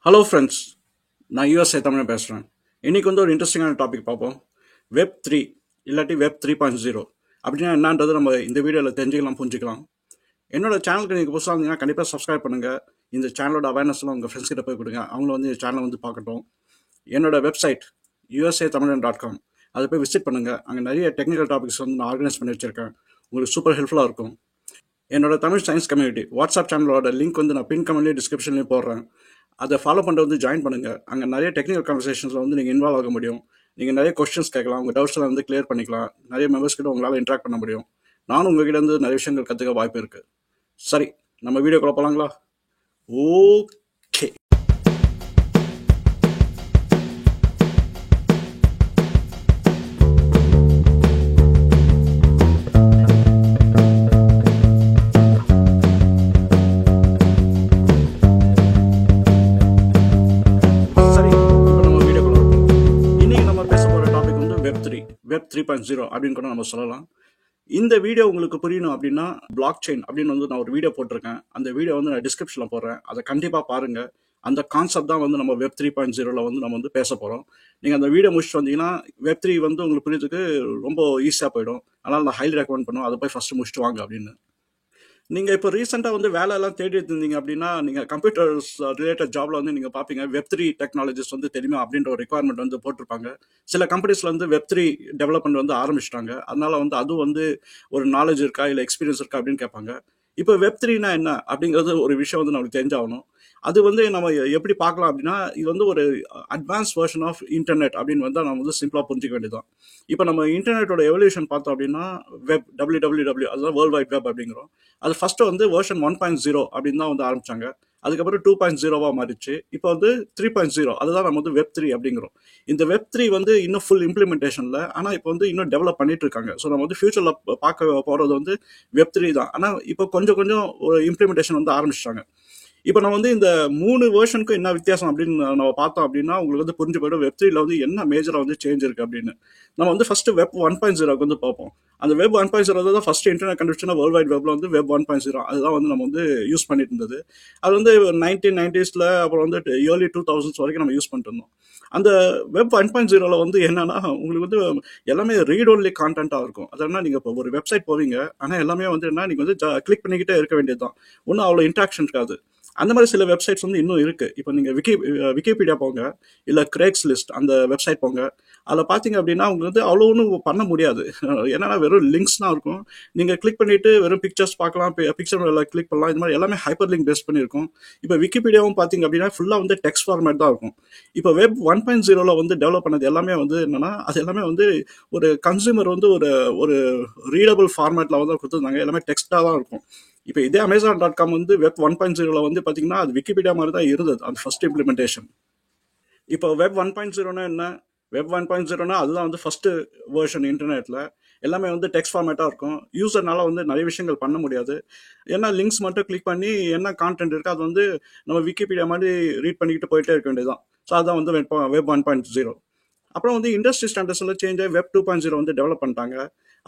Hello friends, நான் USA Tamil பேசுகிறேன். இன்றைக்கி வந்து ஒரு இன்ட்ரெஸ்டிங்கான டாபிக் பார்ப்போம். வெப் 3 இல்லாட்டி வெப் 3.0 அப்படின்னா என்னன்றது நம்ம இந்த வீடியோவில் தெரிஞ்சுக்கலாம், புரிஞ்சுக்கலாம். என்னோட சேனலுக்கு நீங்கள் புதுசாக இருந்தீங்கன்னா கண்டிப்பாக சப்ஸ்கிரைப் பண்ணுங்கள். இந்த சேனலோட அவேர்னஸ்லாம் உங்கள் ஃப்ரெண்ட்ஸ் கிட்ட போய் கொடுங்க, அவங்கள வந்து இந்த சேனலை வந்து பார்க்கட்டும். என்னோட வெப்சைட் usatamilian.com, அதை போய் விசிட் பண்ணுங்கள். அங்கே நிறைய டெக்னிக்கல் டாபிக்ஸ் வந்து நான் ஆர்கனைஸ் பண்ணி வச்சுருக்கேன். உங்களுக்கு சூப்பர் ஹெல்ப்ஃபுல்லாக இருக்கும். என்னோட தமிழ் சயின்ஸ் கம்யூனிட்டி வாட்ஸ்அப் சேனலோட லிங்க் வந்து நான் பின் கமெண்ட்லேயும் டிஸ்கிரிப்ஷன்லேயும் போடுறேன். அதை ஃபாலோ பண்ணுறது வந்து ஜாயின் பண்ணுங்கள். அங்கே நிறைய டெக்னிக்கல் கான்வர்சேஷன்ஸில் வந்து நீங்கள் இன்வால்வ் ஆக முடியும். நீங்கள் நிறைய கொஸ்டின்ஸ் கேட்கலாம், உங்கள் டவுட்ஸ்லாம் வந்து கிளியர் பண்ணிக்கலாம். நிறைய மெம்பர்ஸ் கிட்ட உங்களால் இன்ட்ராக்ட் பண்ண முடியும். நானும் உங்ககிட்ட இருந்து நிறைய விஷயங்கள் கற்றுக்க வாய்ப்பு இருக்குது. சரி, நம்ம வீடியோக்குள்ள போகலாங்களா? ஓகே. வெப் 3.0 அப்படின்னு கூட நம்ம சொல்லலாம். இந்த வீடியோ உங்களுக்கு புரியணும் அப்படின்னா பிளாக் செயின் அப்படின்னு வந்து நான் ஒரு வீடியோ போட்டிருக்கேன். அந்த வீடியோ வந்து நான் டிஸ்கிரிப்ஷனில் போடுறேன். அதை கண்டிப்பாக பாருங்கள். அந்த கான்செப்ட் தான் வந்து நம்ம வெப் 3.0 வந்து நம்ம வந்து பேச போகிறோம். நீங்கள் அந்த வீடியோ முடிச்சுட்டு வந்தீங்கன்னா வெப் 3 வந்து உங்களுக்கு புரியுறதுக்கு ரொம்ப ஈஸியாக போயிடும். அதனால் நான் ஹைலி ரெக்கமெண்ட் பண்ணுவேன், அதை போய் ஃபஸ்ட்டு முடிச்சுட்டு வாங்க அப்படின்னு. நீங்கள் இப்போ ரீசெண்டாக வந்து வேலையெல்லாம் தேடிட்டு இருந்தீங்க அப்படின்னா நீங்கள் கம்ப்யூட்டர்ஸ் ரிலேட்டட் ஜாபில் வந்து நீங்கள் பார்ப்பீங்க வெப் 3 டெக்னாலஜிஸ் வந்து தெரியுமா அப்படின்ற ஒரு ரெக்குவயர்மெண்ட் வந்து போட்டிருப்பாங்க. சில கம்பெனிஸில் வந்து வெப் 3 டெவலப்மெண்ட் வந்து ஆரம்பிச்சிட்டாங்க. அதனால வந்து அதுவும் வந்து ஒரு நாலேஜ் இருக்கா இல்லை எக்ஸ்பீரியன்ஸ் இருக்கா அப்படின்னு கேட்பாங்க. இப்போ வெப் 3னா என்ன அப்படிங்கிறது ஒரு விஷயம் வந்து நம்மளுக்கு தெரிஞ்சாகணும். அது வந்து நம்ம எப்படி பார்க்கலாம் அப்படின்னா இது வந்து ஒரு அட்வான்ஸ் வெர்ஷன் ஆஃப் இன்டர்நெட் அப்படின்னு வந்து நம்ம வந்து சிம்பிளாக புரிஞ்சிக்க வேண்டியதான். இப்போ நம்ம இன்டர்நெட்டோட எவல்யூஷன் பார்த்தோம் அப்படின்னா வெப் WWW அதுதான் வேர்ல்ட் வைட் வெப் அப்படிங்கிறோம். அது ஃபர்ஸ்ட் வந்து வெர்ஷன் 1.0 அப்படின்னு தான் வந்து ஆரம்பிச்சாங்க. அதுக்கப்புறம் 2.0 மாறிச்சு. இப்போ வந்து 3.0 அதுதான் நம்ம வந்து வெப் 3 அப்படிங்கிறோம். இந்த வெப் 3 வந்து இன்னும் ஃபுல் இம்ப்ளிமெண்டேஷன்ல, ஆனால் இப்போ வந்து இன்னும் டெவலப் பண்ணிட்டு இருக்காங்க. ஸோ நம்ம வந்து ஃபியூச்சர்ல பார்க்க போறது வந்து வெப் 3 தான். ஆனால் இப்போ கொஞ்சம் கொஞ்சம் ஒரு இம்ப்ளிமெண்டேஷன் வந்து ஆரம்பிச்சிட்டாங்க. இப்போ நம்ம வந்து இந்த 3 வேர்ஷனுக்கும் என்ன வித்தியாசம் அப்படின்னு நம்ம பார்த்தோம் அப்படின்னா உங்களுக்கு வந்து புரிஞ்சு போய்டும் வெப் 3ல வந்து என்ன மேஜராக வந்து சேஞ்ச் இருக்கு அப்படின்னு. நம்ம வந்து ஃபர்ஸ்ட் வெப் 1.0 வந்து பார்ப்போம். அந்த வெப் 1.0 தான் ஃபர்ஸ்ட் இன்டர்நெட் கண்டுபிடிச்சா வேர்ல்ட் வைட் வெப்ல வந்து வெப் 1.0 அதுதான் வந்து நம்ம வந்து யூஸ் பண்ணிட்டு இருந்தது. அது வந்து 1990s அப்புறம் வந்து ஏர்லி 2000s வரைக்கும் நம்ம யூஸ் பண்ணிட்டு இருந்தோம். அந்த வெப் 1.0 வந்து என்னன்னா உங்களுக்கு வந்து எல்லாமே ரீட் ஒன்லி கான்டென்ட்டாக இருக்கும். அதனால் நீங்கள் இப்போ ஒரு வெப்சைட் போவீங்க, ஆனால் எல்லாமே வந்து என்ன நீங்கள் வந்து கிளிக் பண்ணிக்கிட்டே இருக்க வேண்டியது தான். ஒன்றும் அவ்வளோ இன்ட்ராக்ஷன் இருக்காது. அந்த மாதிரி சில வெப்சைட்ஸ் வந்து இன்னும் இருக்குது. இப்போ நீங்கள் விக்கிபீடியா போங்க, இல்லை கிரேக்ஸ் லிஸ்ட் அந்த வெப்சைட் போங்க. அதில் பார்த்தீங்க அப்படின்னா உங்களுக்கு வந்து அவ்வளோ ஒன்றும் பண்ண முடியாது. ஏன்னா வெறும் லிங்க்ஸ் தான் இருக்கும். நீங்கள் கிளிக் பண்ணிவிட்டு வெறும் பிக்சர்ஸ் பார்க்கலாம், பிக்சர் கிளிக் பண்ணலாம். இது மாதிரி எல்லாமே ஹைப்பர் லிங்க் பேஸ் பண்ணியிருக்கும். இப்போ விக்கிபீடியாவும் பார்த்தீங்க அப்படின்னா ஃபுல்லாக வந்து டெக்ஸ்ட் ஃபார்மேட் தான் இருக்கும். இப்போ வெப் 1.0 வந்து டெவலப் பண்ணது எல்லாமே வந்து என்னன்னா அது எல்லாமே வந்து ஒரு கன்சூமர் வந்து ஒரு ஒரு ரீடபிள் ஃபார்மேட்டில் வந்து கொடுத்துருந்தாங்க. எல்லாமே டெக்ஸ்ட்டாக தான் இருக்கும். இப்போ இதே Amazon.com வந்து வெப் 1.0 வந்து பார்த்தீங்கன்னா அது விக்கிபீடியா மாதிரி தான் இருந்தது அந்த ஃபர்ஸ்ட் இம்ப்ளிமெண்டேஷன். இப்போ வெப் 1.0னா என்ன? வெப் 1.0னா அதுதான் வந்து ஃபர்ஸ்ட் வேர்ஷன் இன்டர்நெட்டில். எல்லாமே வந்து டெக்ஸ்ட் ஃபார்மேட்டாக இருக்கும். யூசர்னால வந்து நிறைய விஷயங்கள் பண்ண முடியாது. ஏன்னா லிங்க்ஸ் மட்டும் கிளிக் பண்ணி என்ன கான்டென்ட் இருக்கோ அது வந்து நம்ம விக்கிபீடியா மாதிரி ரீட் பண்ணிக்கிட்டு போயிட்டே இருக்க வேண்டியதுதான். ஸோ அதுதான் வந்து வெப் 1.0. அப்புறம் வந்து இண்டஸ்ட்ரி ஸ்டாண்டர்ட்ஸ் எல்லாம் சேஞ்ச் ஆகி வெப் 2.0 வந்து டெவலப் பண்ணிட்டாங்க.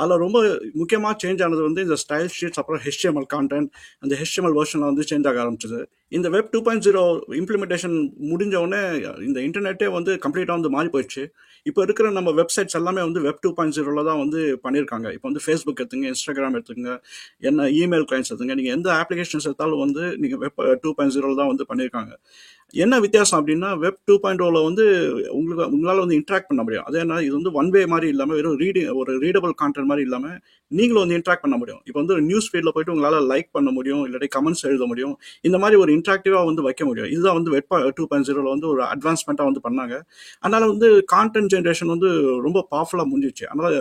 அதில் ரொம்ப முக்கியமாக சேஞ்ச் ஆனது வந்து இந்த ஸ்டைல் ஷீட்ஸ், அப்புறம் HTML கான்டென்ட், அந்த HTML வெர்ஷனில் வந்து சேஞ்ச் ஆக ஆரம்பிச்சது. இந்த வெப் 2.0 இம்ப்ளிமெண்டேஷன் முடிஞ்ச உடனே இந்த இன்டர்நெட்டே வந்து கம்ப்ளீட்டாக வந்து மாறி போயிடுச்சு. இப்போ இருக்கிற நம்ம வெப்சைட்ஸ் எல்லாமே வந்து வெப் 2.0 தான் வந்து பண்ணியிருக்காங்க. இப்போ வந்து ஃபேஸ்புக் எடுத்துங்க, இன்ஸ்டாகிராம் எடுத்துங்க, என்ன இமெயில் கிளைண்ட்ஸ் எடுத்துங்க, நீங்கள் எந்த அப்ளிகேஷன்ஸ் எடுத்தாலும் வந்து நீங்கள் வெப் 2.0 தான் வந்து பண்ணியிருக்காங்க. என்ன வித்தியாசம் அப்படின்னா வெப் 2.0 வந்து உங்களால் வந்து இன்ட்ராக்ட் பண்ண முடியும். அதே என்ன இது வந்து ஒன் வே மாதிரி இல்லாமல் வெறும் ஒரு ரீடபிள் கான்டென்ட் மாதிரி இல்லாமல் நீங்களும் வந்து இன்ட்ராக்ட் பண்ண முடியும். இப்போ வந்து ஒரு நியூஸ் ஃபீல்டில் போயிட்டு உங்களால் லைக் பண்ண முடியும், இல்லாட்டி கமெண்ட்ஸ் எழுத முடியும். இந்த மாதிரி ஒரு இன்ட்ராக்டிவாக வந்து வைக்க முடியும். இதுதான் வந்து வெப் 2.0 வந்து ஒரு அட்வான்ஸ்மெண்ட்டாக வந்து பண்ணாங்க. அதனால வந்து கான்டென்ட் ஜென்ரேஷன் வந்து ரொம்ப பவர்ஃபுல்லாக முடிஞ்சிச்சு. அதனால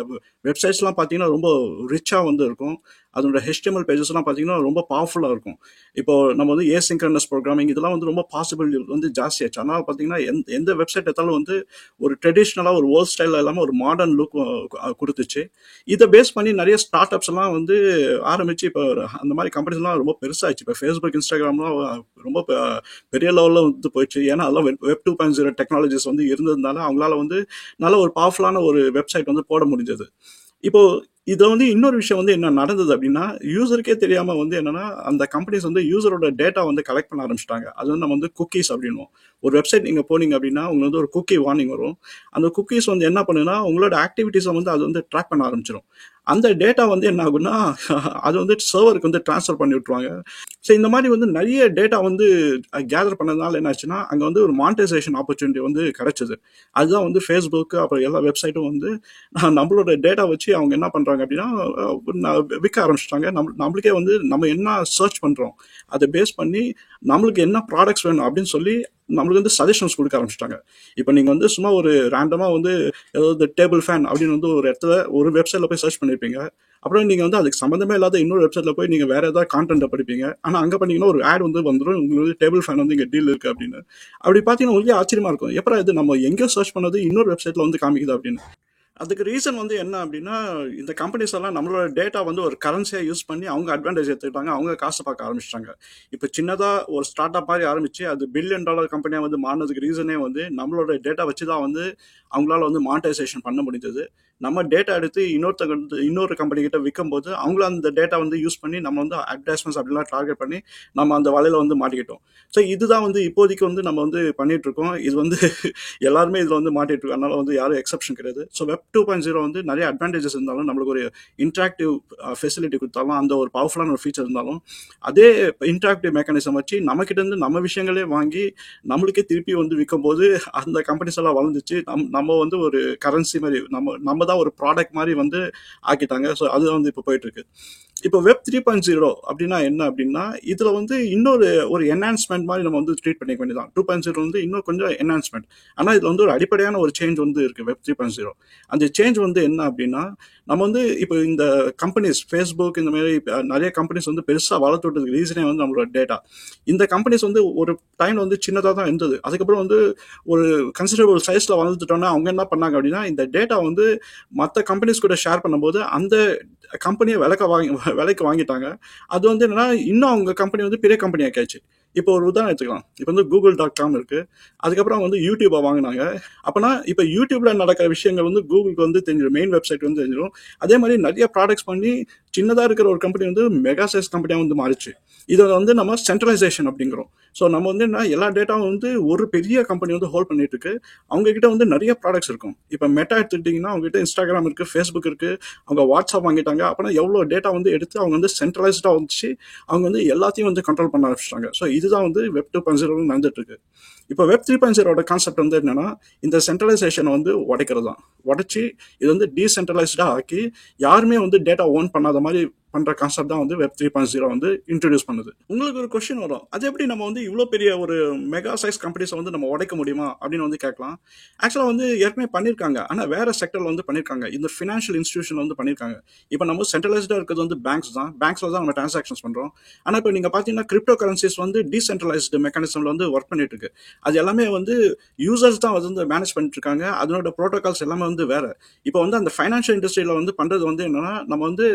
வெப்சைட்ஸ்லாம் பார்த்தீங்கன்னா ரொம்ப ரிச்சாக வந்து இருக்கும். அதோட HTML பேஜஸ்லாம் பார்த்தீங்கன்னா ரொம்ப பவர்ஃபுல்லாக இருக்கும். இப்போ நம்ம வந்து ஏசிங்க்ரனஸ் ப்ரோக்ராமிங் இதெல்லாம் வந்து ரொம்ப பாசிபிள் வந்து ஜாஸ்தியாச்சு. அதனால் பார்த்தீங்கன்னா எந்த வெப்சைட் எடுத்தாலும் வந்து ஒரு ட்ரெடிஷ்னலாக ஒரு ஓல்ட் ஸ்டைலில் இல்லாமல் ஒரு மாடர்ன் லுக் கொடுத்துச்சு. இதை பேஸ் பண்ணி நிறைய ஸ்டார்ட் அப்ஸ் எல்லாம் வந்து ஆரம்பிச்சு இப்போ அந்த மாதிரி கம்பெனிஸ்லாம் ரொம்ப பெருசாகிடுச்சு. இப்போ ஃபேஸ்புக், இன்ஸ்டாகிராம்லாம் ரொம்ப பெரிய லெவலில் வந்து போயிடுச்சு. ஏன்னா அதெல்லாம் வெப் 2.0 டெக்னாலஜிஸ் வந்து இருந்ததுனால அவங்களால வந்து நல்ல ஒரு பவர்ஃபுல்லான ஒரு வெப்சைட் வந்து போட முடிஞ்சது. இப்போ இதை வந்து இன்னொரு விஷயம் வந்து என்ன நடந்தது அப்படின்னா, யூசருக்கே தெரியாம வந்து என்னன்னா, அந்த கம்பெனிஸ் வந்து யூசரோட டேட்டா வந்து கலெக்ட் பண்ண ஆரம்பிச்சிட்டாங்க. அது வந்து நம்ம வந்து குக்கீஸ் அப்படின்னுவோம். ஒரு வெப்சைட் நீங்க போனீங்க அப்படின்னா, உங்களுக்கு வந்து ஒரு குக்கி வார்னிங் வரும். அந்த குக்கீஸ் வந்து என்ன பண்ணுன்னா, உங்களோட ஆக்டிவிட்டீஸை வந்து அது வந்து ட்ராக் பண்ண ஆரம்பிச்சிடும். அந்த டேட்டா வந்து என்ன ஆகும்னா, அது வந்து சர்வருக்கு வந்து ட்ரான்ஸ்ஃபர் பண்ணி விட்டுருவாங்க. ஸோ இந்த மாதிரி வந்து நிறைய டேட்டா வந்து கேதர் பண்ணதுனால என்ன ஆச்சுன்னா, அங்கே வந்து ஒரு மானிட்டைசேஷன் ஆப்பர்ச்சுனிட்டி வந்து கிடைச்சது. அதுதான் வந்து ஃபேஸ்புக் அப்புறம் எல்லா வெப்சைட்டும் வந்து நம்மளோட டேட்டா வச்சு அவங்க என்ன பண்றாங்க அப்படின்னா, விற்க ஆரம்பிச்சிட்டாங்க. நம்மளுக்கே வந்து நம்ம என்ன சர்ச் பண்றோம் அதை பேஸ் பண்ணி நம்மளுக்கு என்ன ப்ராடக்ட்ஸ் வேணும் அப்படின்னு சொல்லி நம்மளுக்கு வந்து சஜஷன்ஸ் கொடுக்க ஆரம்பிச்சிட்டாங்க. இப்போ நீங்க வந்து சும்மா ஒரு ரேண்டமா வந்து ஏதாவது டேபிள் ஃபேன் அப்படின்னு வந்து ஒரு இடத்துல ஒரு வெப்சைட்ல போய் சர்ச் பண்ணிருப்பீங்க. அப்புறம் நீங்க வந்து அதுக்கு சம்மந்தமே இல்லாத இன்னொரு வெப்சைட்ல போய் நீங்க வேற ஏதாவது கான்டென்ட் படிப்பீங்க. ஆனா அங்க பண்ணீங்கன்னா ஒரு ஆட் வந்து வந்துடும், உங்களுக்கு டேபிள் ஃபேன் வந்து இங்க டீல் இருக்கு அப்படின்னு. அப்படி பாத்தீங்கன்னா உங்களுக்கு ஆச்சரியமா இருக்கும், எப்பறம் இது நம்ம எங்கேயோ சர்ச் பண்ணது இன்னொரு வெப்சைட்ல வந்து காமிக்குது அப்படின்னு. அதுக்கு ரீசன் வந்து என்ன அப்படின்னா, இந்த கம்பெனிஸ் எல்லாம் நம்மளோட டேட்டா வந்து ஒரு கரன்சியா யூஸ் பண்ணி அவங்க அட்வான்டேஜ் எடுத்துக்கிட்டாங்க. அவங்க காசு பார்க்க ஆரம்பிச்சிட்டாங்க. இப்போ சின்னதா ஒரு ஸ்டார்ட் அப் மாதிரி ஆரம்பிச்சு அது $1 பில்லியன் கம்பெனியா வந்து மாறினதுக்கு ரீசனே வந்து நம்மளோட டேட்டா வச்சு தான் வந்து அவங்களால வந்து மானிட்டைசேஷன் பண்ண முடிஞ்சது. நம்ம டேட்டா எடுத்து இன்னொரு கம்பெனி கிட்ட விற்கும் போது அவங்களும் அந்த டேட்டா வந்து யூஸ் பண்ணி நம்ம வந்து அட்வர்டைஸ்மெண்ட்ஸ் அப்படிலாம் டார்கெட் பண்ணி நம்ம அந்த வலையில வந்து மாட்டிக்கிட்டோம். ஸோ இதுதான் வந்து இப்போதைக்கு வந்து நம்ம வந்து பண்ணிட்டு இருக்கோம். இது வந்து எல்லாருமே இதில் வந்து மாட்டிட்டு இருக்கோம். அதனால வந்து யாரும் எக்ஸப்ஷன் கிடையாது. ஸோ வெப் 2.0 வந்து நிறைய அட்வான்டேஜஸ் இருந்தாலும், நம்மளுக்கு ஒரு இன்ட்ராக்டிவ் ஃபெசிலிட்டி கொடுத்தாலும், அந்த ஒரு பவர்ஃபுல்லான ஒரு ஃபீச்சர் இருந்தாலும், அதே இன்ட்ராக்டிவ் மெக்கானிசம் வச்சு நம்மக்கிட்ட இருந்து நம்ம விஷயங்களே வாங்கி நம்மளுக்கே திருப்பி வந்து விற்கும் போது அந்த கம்பெனிஸ் எல்லாம் வளர்ந்துச்சு. நம்ம வந்து ஒரு கரன்சி மாதிரி நம்ம தான் ஒரு ப்ராடக்ட் மாதிரி வந்து ஆக்கிட்டாங்க. ஸோ அதுதான் வந்து இப்போ போயிட்டு இருக்கு. இப்போ வெப் 3.0 அப்படின்னா என்ன அப்படின்னா, இதுல வந்து இன்னொரு ஒரு என்ஹான்ஸ்மெண்ட் மாதிரி நம்ம வந்து ட்ரீட் பண்ணிக்க வேண்டியதான். 2.0 வந்து இன்னும் கொஞ்சம் என்ஹான்ஸ்மெண்ட். ஆனா இதுல வந்து ஒரு அடிப்படையான ஒரு சேஞ்ச் வந்து இருக்கு வெப் 3.0. அந்த சேஞ்ச் வந்து என்ன அப்படின்னா, நம்ம வந்து இப்போ இந்த கம்பெனிஸ் ஃபேஸ்புக் இந்த மாதிரி நிறைய கம்பெனிஸ் வந்து பெருசா வளர்த்து விட்டதுக்கு ரீசனே வந்து நம்மளோட டேட்டா. இந்த கம்பெனிஸ் வந்து ஒரு டைம்ல வந்து சின்னதாக தான் இருந்தது. அதுக்கப்புறம் வந்து ஒரு கன்சிடரபிள் சைஸ்ல வளர்ந்துட்டோம்னா அவங்க என்ன பண்ணாங்க அப்படின்னா, இந்த டேட்டா வந்து மற்ற கம்பெனிஸ் கூட ஷேர் பண்ணும்போது அந்த கம்பெனியை விலைக்கு வாங்கிட்டாங்க. அது வந்து என்னன்னா, இன்னும் அவங்க கம்பெனி வந்து பெரிய கம்பெனி ஆக்கியாச்சு. இப்போ ஒரு உதாரணம் எடுத்துக்கலாம். இப்போ வந்து Google.com இருக்கு. அதுக்கப்புறம் வந்து யூடியூபை வாங்கினாங்க. அப்போனா இப்போ யூடியூப்ல நடக்கிற விஷயங்கள் வந்து கூகுளுக்கு வந்து தெரிஞ்சிடும், மெயின் வெப்சைட் வந்து தெரிஞ்சிடும். அதே மாதிரி நிறைய ப்ராடக்ட்ஸ் பண்ணி சின்னதாக இருக்கிற ஒரு கம்பெனி வந்து மெகா சைஸ் கம்பெனியாக வந்து மாறிச்சு. இதை வந்து நம்ம சென்ட்ரலைசேஷன் அப்படிங்கிறோம். ஸோ நம்ம வந்து என்ன, எல்லா டேட்டாவும் வந்து ஒரு பெரிய கம்பெனி வந்து ஹோல்ட் பண்ணிட்டு இருக்கு. அவங்க கிட்ட வந்து நிறைய ப்ராடக்ட்ஸ் இருக்கும். இப்போ மெட்டா எடுத்துக்கிட்டிங்கன்னா அவங்க கிட்ட இன்ஸ்டாகிராம் இருக்கு, ஃபேஸ்புக் இருக்கு, அவங்க வாட்ஸ்அப் வாங்கிட்டாங்க. அப்போனா எவ்வளோ டேட்டா வந்து எடுத்து அவங்க வந்து சென்ட்ரலைஸ்டாக வந்துச்சு, அவங்க வந்து எல்லாத்தையும் வந்து கண்ட்ரோல் பண்ண ஆரம்பிச்சிட்டாங்க. ஸோ இதுதான் வந்து வெப் 2.0 நடந்துட்டு இருக்கு. இப்போ வெப் 3.0 கான்செப்ட் வந்து என்னன்னா, இந்த சென்ட்ரலைசேஷனை வந்து உடைக்கிறது தான். உடைச்சி இது வந்து டீசென்ட்ரலைஸ்டாக ஆக்கி யாருமே வந்து டேட்டா ஓன் பண்ணாத மாதிரி பண்ற கான்செப்ட் தான் வந்து வெப் 3.0 வந்து இன்ட்ரடியூஸ் பண்ணுது. உங்களுக்கு ஒரு கொஸ்டின் வரும், அது எப்படி நம்ம வந்து இவ்வளோ பெரிய ஒரு மெகா சைஸ் கம்பெனிஸை வந்து நம்ம உடைக்க முடியுமா அப்படின்னு வந்து கேட்கலாம். ஆக்சுவலாக வந்து ஏற்கனவே பண்ணியிருக்காங்க, ஆனால் வேற செக்டர்ல வந்து பண்ணியிருக்காங்க. இந்த ஃபினான்ஷியல் இன்ஸ்டிடியூஷன் வந்து பண்ணியிருக்காங்க. இப்போ நம்ம சென்ட்ரலைஸ்டாக இருக்கிறது வந்து பேங்க்ஸ் தான். பேங்க்ஸ்ல தான் நம்ம டிரான்சாக்ஷன்ஸ் பண்றோம். ஆனால் இப்போ நீங்க பார்த்தீங்கன்னா கிரிப்டோ கரன்சிஸ் வந்து டீசென்ட்ரலைஸ்டு மெக்கானிசம்ல வந்து ஒர்க் பண்ணிட்டு இருக்கு. அது எல்லாமே வந்து யூசர்ஸ் தான் வந்து மேனேஜ் பண்ணிட்டு இருக்காங்க. அதனோட ப்ரோட்டோகால்ஸ் எல்லாமே வந்து வேற. இப்போ வந்து அந்த ஃபைனான்ஷியல் இண்டஸ்ட்ரியில வந்து பண்றது வந்து என்னன்னா, நம்ம வந்து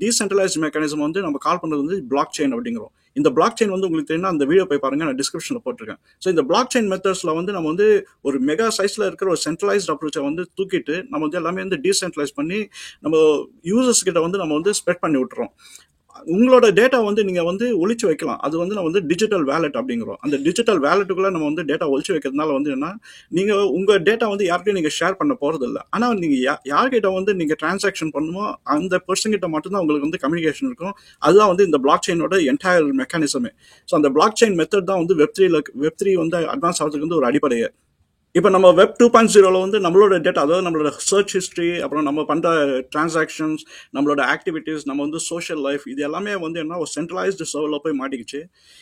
டீசென்ட்ரலைஸ்டு மெக்கானிசம் வந்து நம்ம கால் பண்றது வந்து பிளாக் செயின் அப்படிங்கிறோம். இந்த பிளாக் செயின் வந்து உங்களுக்கு தெரியும், அந்த வீடியோ போய் பாருங்க, நான் டிஸ்கிரிப்ஷன்ல போட்டிருக்கேன். ஸோ இந்த பிளாக் செயின் மெத்தட்ஸ்ல வந்து நம்ம வந்து ஒரு மெகா சைஸ்ல இருக்கிற ஒரு சென்ட்ரலைஸ்ட் அப்ரோச்சை வந்து தூக்கிட்டு நம்ம வந்து எல்லாமே வந்து டீசென்ட்ரலைஸ் பண்ணி நம்ம யூசர்ஸ் கிட்ட வந்து நம்ம வந்து ஸ்ப்ரெட் பண்ணி விட்டுறோம். உங்களோட டேட்டா வந்து நீங்க வந்து ஒளிச்சு வைக்கலாம். அது வந்து நம்ம வந்து டிஜிட்டல் வேலட் அப்படிங்கிறோம். அந்த டிஜிட்டல் வேலட்டுக்குள்ள நம்ம வந்து டேட்டா ஒளிச்சு வைக்கிறதுனால வந்து என்ன, நீங்க உங்க டேட்டா வந்து யார்கிட்டயும் நீங்க ஷேர் பண்ண போறது இல்லை. ஆனா நீங்க யார்கிட்ட வந்து நீங்க டிரான்சாக்ஷன் பண்ணுமோ அந்த பர்சன் கிட்ட மட்டும்தான் உங்களுக்கு வந்து கம்யூனிகேஷன் இருக்கும். அதுதான் வந்து இந்த பிளாக் செயினோட என்டையர் மெக்கானிசமே. ஸோ அந்த பிளாக் செயின் மெத்தட் தான் வந்து வெப் த்ரீ வந்து அட்வான்ஸ் ஆகிறதுக்கு வந்து ஒரு அடிப்படையே. இப்போ நம்ம வெப் 2.0 வந்து நம்மளோட டேட்டா, அதாவது நம்மளோட சர்ச் ஹிஸ்ட்ரி, அப்புறம் நம்ம பண்ற டிரான்சாக்ஷன்ஸ், நம்மளோட ஆக்டிவிட்டீஸ், நம்ம வந்து சோஷியல் லைஃப், இது எல்லாமே வந்து என்ன ஒரு சென்ட்ரலைஸ்டு சர்வரில் போய் மாட்டிக்கிச்சு.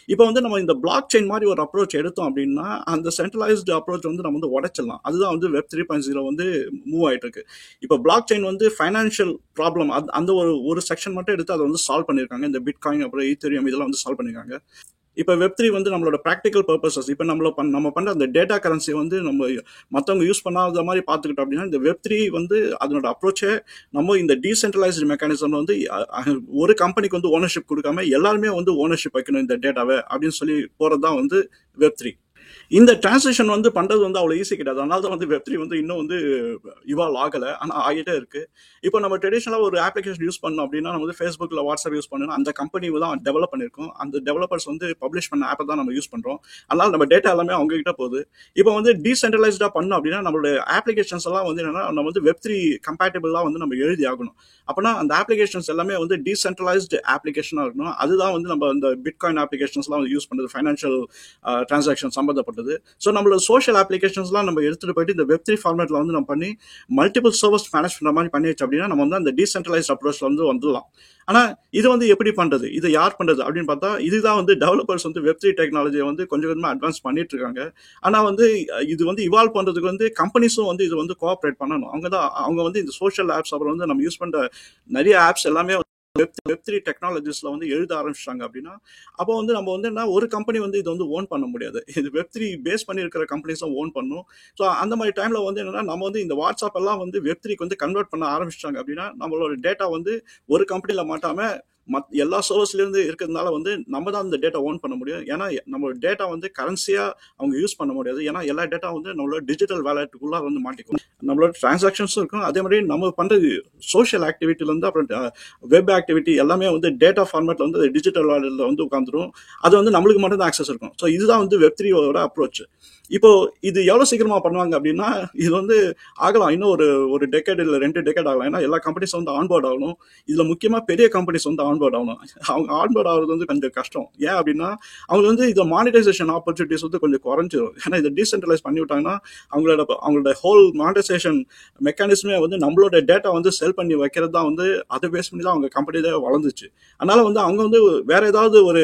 இப்போ வந்து நம்ம இந்த பிளாக் செயின் மாதிரி ஒரு அப்ரோச் எடுத்தோம் அப்படின்னா, அந்த சென்ட்ரலைஸ்டு அப்ரோச் வந்து நம்ம வந்து உடைச்சிடலாம். அதுதான் வந்து வெப் 3.0 வந்து மூவ் ஆயிட்டு இருக்கு. இப்போ பிளாக் செயின் வந்து ஃபைனான்ஷியல் ப்ராப்ளம் அந்த ஒரு செக்ஷன் மட்டும் எடுத்து அதை வந்து சால்வ் பண்ணியிருக்காங்க. இந்த பிட்காயின் அப்புறம் ஈத்தரியம் இதெல்லாம் வந்து சால்வ் பண்ணியிருக்காங்க. இப்போ வெப்3 வந்து நம்மளோட ப்ராக்டிக்கல் பர்பஸஸ், இப்போ நம்ம பண்ண அந்த டேட்டா கரன்சி வந்து நம்ம மற்றவங்க யூஸ் பண்ணாத மாதிரி பார்த்துக்கிட்டோம் அப்படின்னா, இந்த வெப்3 வந்து அதனோட அப்ரோச்சே நம்ம இந்த டீசென்ட்ரலைஸ்டு மெக்கானிசம் வந்து ஒரு கம்பெனிக்கு வந்து ஓனர்ஷிப் கொடுக்காம எல்லாருமே வந்து ஓனர்ஷிப் வைக்கணும் இந்த டேட்டாவை அப்படின்னு சொல்லி போகிறது தான் வந்து வெப்3. இந்த டிரான்சிஷன் வந்து பண்றது வந்து அவ்வளவு ஈஸி கிடையாது. அதனால தான் வந்து வெப்3 வந்து இன்னும் வந்து இவால்வ் ஆகல. ஆனா ஆகிட்டே இருக்கு. இப்போ நம்ம ட்ரெடிஷனலா ஒரு அப்ளிகேஷன் யூஸ் பண்ணோம் அப்படின்னா, நம்ம வந்து ஃபேஸ்புக்ல வாட்ஸ்அப் யூஸ் பண்ணணும். அந்த கம்பெனி தான் டெவலப் பண்ணிருக்கோம். அந்த டெவலப்பர்ஸ் வந்து பப்ளிஷ் பண்ண ஆப்பை தான் நம்ம யூஸ் பண்றோம். அதனால நம்ம டேட்டா எல்லாமே அவங்க கிட்ட போகுது. இப்போ வந்து டீசென்ட்ரலைஸ்டா பண்ணோம் அப்படின்னா, நம்மளோட அப்ளிகேஷன்ஸ் எல்லாம் வந்து என்னன்னா, நம்ம வந்து வெப்3 கம்பேட்டபிளா வந்து நம்ம எழுதி ஆகணும். அப்பனா அந்த அப்ளிகேஷன்ஸ் எல்லாமே வந்து டீசென்ட்ரலைஸ்டு அப்ளிகேஷனா இருக்கணும். அதுதான் வந்து நம்ம இந்த பிட்காயின் அப்ளிகேஷன்ஸ்லாம் யூஸ் பண்றது, ஃபைனான்ஷியல் டிரான்சாக்ஷன் சம்பந்தப்பட்டது. ஸோ நம்மளோட சோஷியல் அப்ளிகேஷன்ஸ்லாம் நம்ம எடுத்துட்டு போயிட்டு இந்த வெப்3 ஃபார்மேட்ல வந்து நம்ம பண்ணி மல்டிபிள் சர்வர்ஸ் மேனேஜ் பண்ற மாதிரி பண்ணிடுச்சு அப்படின்னா, நம்ம வந்து அந்த டீசென்ட்ரலைஸ்ட் அப்ரோச்ல வந்து வந்துடலாம். ஆனா இது வந்து எப்படி பண்றது, இது யார் பண்றது அப்படின்னு பார்த்தா, இதுதான் வந்து டெவலப்பர்ஸ் வந்து வெப்3 டெக்னாலஜியை வந்து கொஞ்சம் கொஞ்சமா அட்வான்ஸ் பண்ணிட்டு இருக்காங்க. ஆனா வந்து இது வந்து இவால்வ் பண்றதுக்கு வந்து கம்பெனிஸும் வந்து இது வந்து கோஆப்ரேட் பண்ணணும். அவங்க வந்து இந்த சோஷியல் ஆப்ஸ், அப்புறம் வந்து நம்ம யூஸ் பண்ற நிறைய ஆப்ஸ் எல்லாமே வெப்3 டெக்னாலஜிஸ்ல வந்து எழுத ஆரம்பிச்சிட்டாங்க அப்படின்னா, அப்போ வந்து நம்ம வந்து என்ன, ஒரு கம்பெனி வந்து இது வந்து ஓன் பண்ண முடியாது. இது வெப்3 பேஸ் பண்ணி இருக்கிற கம்பெனிஸ் தான் ஓன் பண்ணும். ஸோ அந்த மாதிரி டைம்ல வந்து என்னன்னா, நம்ம வந்து இந்த வாட்ஸ்அப் எல்லாம் வந்து வெப்3க்கு வந்து கன்வெர்ட் பண்ண ஆரம்பிச்சிட்டாங்க அப்படின்னா, நம்மளோட டேட்டா வந்து ஒரு கம்பெனில மாட்டாம எல்லா சர்வர்ஸ்ல இருந்து இருக்கிறதுனால வந்து நம்ம தான் இந்த டேட்டா ஓன் பண்ண முடியும். ஏன்னா நம்ம டேட்டா வந்து கரன்சியா அவங்க யூஸ் பண்ண முடியாது. ஏன்னா எல்லா டேட்டா வந்து நம்மளோட டிஜிட்டல் வேலட்டுக்குள்ள வந்து மாட்டிக்கும். நம்மளோட டிரான்சாக்ஷன்ஸும் இருக்கும். அதே மாதிரி நம்ம பண்றது சோஷியல் ஆக்டிவிட்டில இருந்து அப்புறம் வெப் ஆக்டிவிட்டி எல்லாமே வந்து டேட்டா ஃபார்மேட்ல வந்து டிஜிட்டல் வேலட்ல வந்து உட்காந்துரும். அது வந்து நம்மளுக்கு மட்டும் தான் ஆக்சஸ் இருக்கும். ஸோ இதுதான் வந்து வெப்3யோட அப்ரோச். இப்போ இது எவ்வளவு சீக்கிரமா பண்ணுவாங்க அப்படின்னா, இது வந்து ஆகலாம், இன்னும் ஒரு டெக்கேட் இல்ல 2 டெக்கேட் ஆகலாம். ஏன்னா எல்லா கம்பெனிஸ் வந்து ஆன்போர்ட் ஆகணும். இதுல முக்கியமா பெரிய கம்பெனிஸ் வந்து ஆன்போர்ட் ஆகணும். அவங்க ஆன்போர்ட் ஆகிறது வந்து கொஞ்சம் கஷ்டம். ஏன் அப்படின்னா, அவங்க வந்து இந்த மானிட்டைசேஷன் ஆப்பர்ச்சுனிட்டிஸ் வந்து கொஞ்சம் குறைஞ்சிரும். ஏன்னா இதை டீசென்ட்ரலைஸ் பண்ணி விட்டாங்கன்னா, அவங்களோட ஹோல் மானிட்டைசேஷன் மெக்கானிசமே வந்து நம்மளோட டேட்டா வந்து செல் பண்ணி வைக்கிறது தான் வந்து, அதை பேஸ் பண்ணி தான் அவங்க கம்பெனி தான் வளர்ந்துச்சு. அதனால வந்து அவங்க வந்து வேற ஏதாவது ஒரு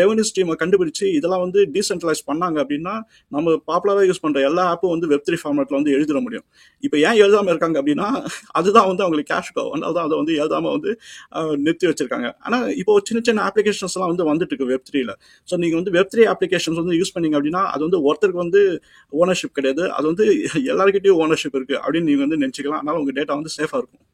ரெவன்யூ ஸ்ட்ரீமை கண்டுபிடிச்சு இதெல்லாம் வந்து டீசென்ட்ரலைஸ் பண்ணாங்க அப்படின்னா, நம்ம பாப்புலரா யூஸ் பண்ற எல்லா ஆப்பும் வந்து வெப்3 ஃபார்மேட்ல வந்து எழுதிட முடியும். இப்போ ஏன் எழுதாம இருக்காங்க அப்படின்னா, அதுதான் வந்து அவங்களுக்கு கேஷ் கோ. அதனால தான் அதை வந்து எழுதாம வந்து நிறுத்தி வச்சிருக்காங்க. ஆனா இப்போ சின்ன சின்ன அப்ளிகேஷன்ஸ் எல்லாம் வந்து வந்துட்டு இருக்கு வெப்3ல. ஸோ நீங்க வந்து வெப்3 அப்ளிகேஷன்ஸ் வந்து யூஸ் பண்ணீங்க அப்படின்னா, அது வந்து ஒருத்தருக்கு வந்து ஓனர்ஷிப் கிடையாது. அது வந்து எல்லாருக்கிட்டையும் ஓனர்ஷிப் இருக்கு அப்படின்னு நீங்க வந்து நினைச்சுக்கலாம். அதனால உங்க டேட்டா வந்து சேஃபா இருக்கும்.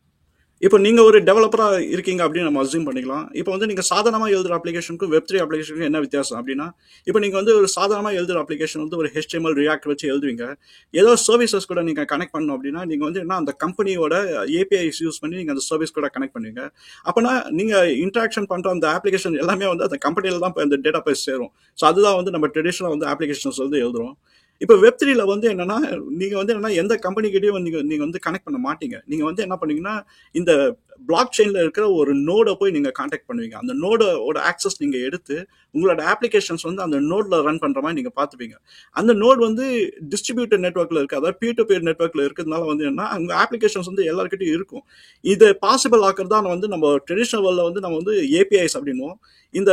இப்போ நீங்க ஒரு டெவலப்பரா இருக்கீங்க அப்படின்னு நம்ம அஸ்யூம் பண்ணிக்கலாம். இப்போ வந்து நீங்க சாதாரணமா எழுதுற அப்ளிகேஷனுக்கும் வெப்3 அப்ளிகேஷனுக்கும் என்ன வித்தியாசம் அப்படின்னா, இப்போ நீங்க வந்து ஒரு சாதாரணமா எழுதுற அப்ளிகேஷன் வந்து ஒரு HTML React வச்சு எழுதுவீங்க. ஏதோ சர்வீசஸ் கூட நீங்க கனெக்ட் பண்ணணும் அப்படின்னா, நீங்க வந்து என்ன, அந்த கம்பெனியோட APIs யூஸ் பண்ணி நீங்க அந்த சர்வீஸ் கூட கனெக்ட் பண்ணுவீங்க. அப்பனா நீங்க இன்டராக்ஷன் பண்ற அந்த அப்ளிகேஷன் எல்லாமே வந்து அந்த கம்பெனியில தான் அந்த டேட்டா போய் சேரும். ஸோ அதுதான் வந்து நம்ம ட்ரெடிஷனலா வந்து அப்ளிகேஷன்ஸ் வந்து எழுதுறோம். இப்போ வெப்3ல வந்து என்னன்னா, நீங்க வந்து என்னன்னா, எந்த கம்பெனி கிட்டயும் நீங்க நீங்க வந்து கனெக்ட் பண்ண மாட்டீங்க. நீங்க வந்து என்ன பண்ணீங்கன்னா, இந்த பிளாக் செயின்ல இருக்கிற ஒரு நோட போய் நீங்க கான்டாக்ட் பண்ணுவீங்க. அந்த நோடோட ஆக்சஸ் நீங்க எடுத்து உங்களோட அப்ளிகேஷன்ஸ் வந்து அந்த நோட்ல ரன் பண்ற மாதிரி நீங்க பார்த்துப்பீங்க. அந்த நோட் வந்து டிஸ்ட்ரிபியூட்டட் நெட்வொர்க்ல இருக்கு, அதாவது பீர் டு பீர் நெட்வொர்க்ல இருக்கிறதுனால வந்து என்ன, அங்க அப்ளிகேஷன்ஸ் வந்து எல்லாருக்கிட்டையும் இருக்கும். இதை பாசிபிள் ஆக்குறதா வந்து நம்ம ட்ரெடிஷனல் வேர்ல்ட்ல வந்து நம்ம வந்து APIs அப்படின்னுவோம். இந்த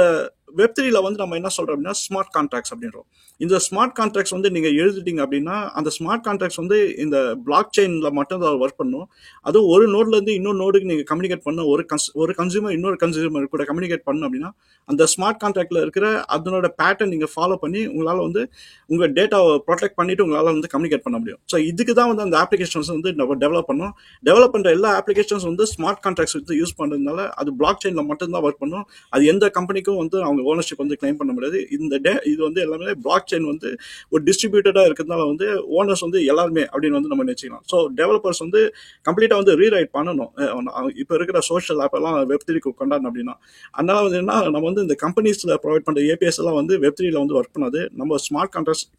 வெப்3ல வந்து நம்ம என்ன சொல்றோம் அப்படின்னா, ஸ்மார்ட் கான்ட்ராக்ட்ஸ் அப்படின்றோம். இந்த ஸ்மார்ட் கான்ட்ராக்ட்ஸ் வந்து நீங்க எழுதிட்டீங்க அப்படின்னா, அந்த ஸ்மார்ட் கான்ட்ராக்ட்ஸ் வந்து இந்த பிளாக் செயின்ல மட்டும் தான் ஒர்க் பண்ணும். அதுவும் ஒரு நோட்ல இருந்து இன்னொரு நோடுக்கு நீங்க கம்யூனிகேட் பண்ண, ஒரு கன்சியூமர் இன்னொரு கன்சியூமர் கூட கம்யூனிகேட் பண்ணணும் அப்படின்னா, அந்த ஸ்மார்ட் கான்ட்ராக்ட்ல இருக்கிற அதனோட பேட்டர்ன் நீங்க ஃபாலோ பண்ணி உங்களால வந்து உங்க டேட்டாவை ப்ரொடெக்ட் பண்ணிட்டு உங்களால வந்து கம்யூனிகேட் பண்ண முடியும். ஸோ இதுக்கு தான் வந்து அந்த அப்ளிகேஷன்ஸ் வந்து நம்ம டெவலப் பண்ணோம். டெவலப் பண்ற எல்லா அப்ளிகேஷன்ஸ் வந்து ஸ்மார்ட் கான்ட்ராக்ட்ஸ் வந்து யூஸ் பண்றதுனால அது பிளாக் செயின்ல மட்டும் தான் ஒர்க் பண்ணும். அது எந்த கம்பெனிக்கும் வந்து அவங்க ஓனர்ஷிப் வந்து கிளைம் பண்ண முடியாது. இது வந்து எல்லாமே பிளாக் செயின் வந்து ஒரு டிஸ்ட்ரிபியூட்டடா இருக்கிறதுனால வந்து ஓனர்ஸ் வந்து எல்லாருமே அப்படின்னு வந்து நம்ம நினைச்சுக்கலாம். ஸோ டெவலப்பர்ஸ் வந்து கம்ப்ளீட்டா வந்து ரீரைட் பண்ணணும். இப்போ இருக்கிற சோஷியல் ஆப் எல்லாம் வெப்3க்கு கொண்டாடணும் அப்படின்னா, அதனால வந்து என்ன, நம்ம வந்து இந்த கம்பெனிஸ்ல ப்ரொவைட் பண்ற APIs எல்லாம் வந்து வெப்3ல வந்து ஒர்க் பண்ணாது. நம்ம ஸ்மார்ட்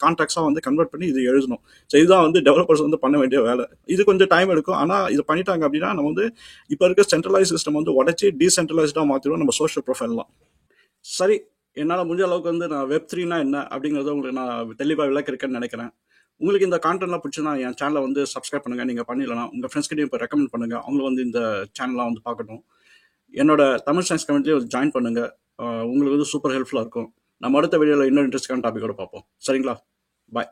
கான்ட்ராக்ட்ஸா வந்து கன்வெர்ட் பண்ணி இது எழுதணும். ஸோ இதுதான் வந்து டெவலப்பர்ஸ் வந்து பண்ண வேண்டிய வேலை. இது கொஞ்சம் டைம் எடுக்கும். ஆனா இது பண்ணிட்டாங்க அப்படின்னா, நம்ம வந்து இப்போ இருக்க சென்ட்ரலைஸ் சிஸ்டம் வந்து உடைச்சி டீசென்ட்ரலைஸ்டா மாத்திடுவோம் நம்ம சோஷியல் ப்ரொஃபைல்லாம். சரி, என்னால் முடிஞ்ச அளவுக்கு வந்து நான் வெப்3னா என்ன அப்படிங்கிறத உங்களுக்கு நான் தெளிவாக விளக்கிருக்கேன்னு நினைக்கிறேன். உங்களுக்கு இந்த கான்டென்ட்லாம் பிடிச்சுன்னா என் சேனலை வந்து சப்ஸ்கிரைப் பண்ணுங்கள். நீங்கள் பண்ணிடலாம். உங்கள் ஃப்ரெண்ட்ஸ்கிட்டையும் இப்போ ரெக்கமெண்ட் பண்ணுங்கள், அவங்களும் வந்து இந்த சேனலாக வந்து பார்க்கட்டும். என்னோட தமிழ் சயின்ஸ் கமெண்ட்லேயே ஜாயின் பண்ணுங்கள். உங்களுக்கு வந்து சூப்பர் ஹெல்ப்ஃபுல்லாக இருக்கும். நம்ம அடுத்த வீடியோவில் இன்னொரு இன்ட்ரெஸ்டிங்கான டாப்பிக்கோட பார்ப்போம். சரிங்களா? பாய்.